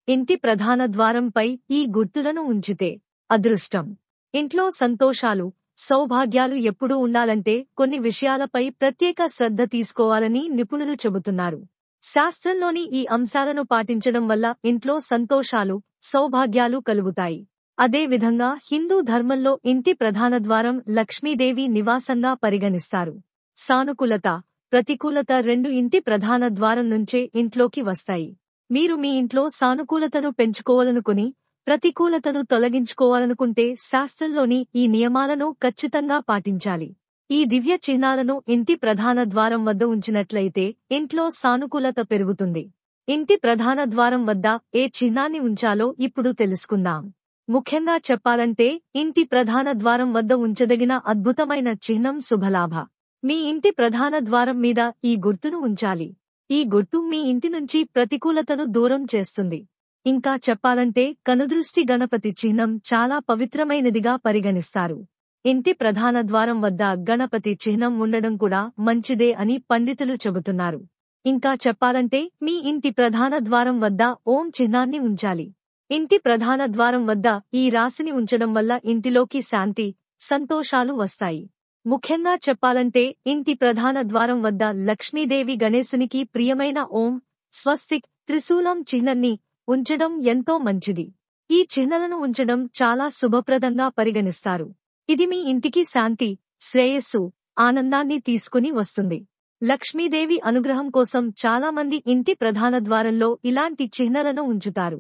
ఇంటి ప్రధాన ద్వారంపై ఈ గుర్తులను ఉంచితే అదృష్టం, ఇంట్లో సంతోషాలు, సౌభాగ్యాలు ఎప్పుడూ ఉండాలంటే కొన్ని విషయాలపై ప్రత్యేక శ్రద్ధ తీసుకోవాలని నిపుణులు చెబుతున్నారు. శాస్త్రంలోని ఈ అంశాలను పాటించడం వల్ల ఇంట్లో సంతోషాలు, సౌభాగ్యాలు కలుగుతాయి. అదే విధంగా హిందూ ధర్మంలో ఇంటి ప్రధాన ద్వారం లక్ష్మీదేవి నివాసంగా పరిగణిస్తారు. సానుకూలత, ప్రతికూలత రెండు ఇంటి ప్రధాన ద్వారం నుంచే ఇంట్లోకి వస్తాయి. మీరు మీ ఇంట్లో సానుకూలతను పెంచుకోవాలనుకుని ప్రతికూలతను తొలగించుకోవాలనుకుంటే శాస్త్రంలోని ఈ నియమాలను ఖచ్చితంగా పాటించాలి. ఈ దివ్య చిహ్నాలను ఇంటి ప్రధాన ద్వారం వద్ద ఉంచినట్లయితే ఇంట్లో సానుకూలత పెరుగుతుంది. ఇంటి ప్రధాన ద్వారం వద్ద ఏ చిహ్నాన్ని ఉంచాలో ఇప్పుడు తెలుసుకుందాం. ముఖ్యంగా చెప్పాలంటే ఇంటి ప్రధాన ద్వారం వద్ద ఉంచదగిన అద్భుతమైన చిహ్నం శుభలాభ. మీ ఇంటి ప్రధాన ద్వారం మీద ఈ గుర్తును ఉంచాలి. ఈ గుర్తు మీ ఇంటి నుంచి ప్రతికూలతను దూరం చేస్తుంది. ఇంకా చెప్పాలంటే కనుదృష్టి గణపతి చిహ్నం చాలా పవిత్రమైనదిగా పరిగణిస్తారు. ఇంటి ప్రధాన ద్వారం వద్ద గణపతి చిహ్నం ఉండడం కూడా మంచిదే అని పండితులు చెబుతున్నారు. ఇంకా చెప్పాలంటే మీ ఇంటి ప్రధాన ద్వారం వద్ద ఓం చిహ్నాన్ని ఉంచాలి. ఇంటి ప్రధాన ద్వారం వద్ద ఈ రాశిని ఉంచడం వల్ల ఇంటిలోకి శాంతి, సంతోషాలు వస్తాయి. ముఖ్యంగా చెప్పాలంటే ఇంటి ప్రధాన ద్వారం వద్ద లక్ష్మీదేవి గణేశునికి ప్రియమైన ఓం, స్వస్తిక్, త్రిశూలం చిహ్నాన్ని ఉంచడం ఎంతో మంచిది. ఈ చిహ్నలను ఉంచడం చాలా శుభప్రదంగా పరిగణిస్తారు. ఇది మీ ఇంటికి శాంతి, శ్రేయస్సు, ఆనందాన్ని తీసుకుని వస్తుంది. లక్ష్మీదేవి అనుగ్రహం కోసం చాలామంది ఇంటి ప్రధాన ద్వారంలో ఇలాంటి చిహ్నలను ఉంచుతారు.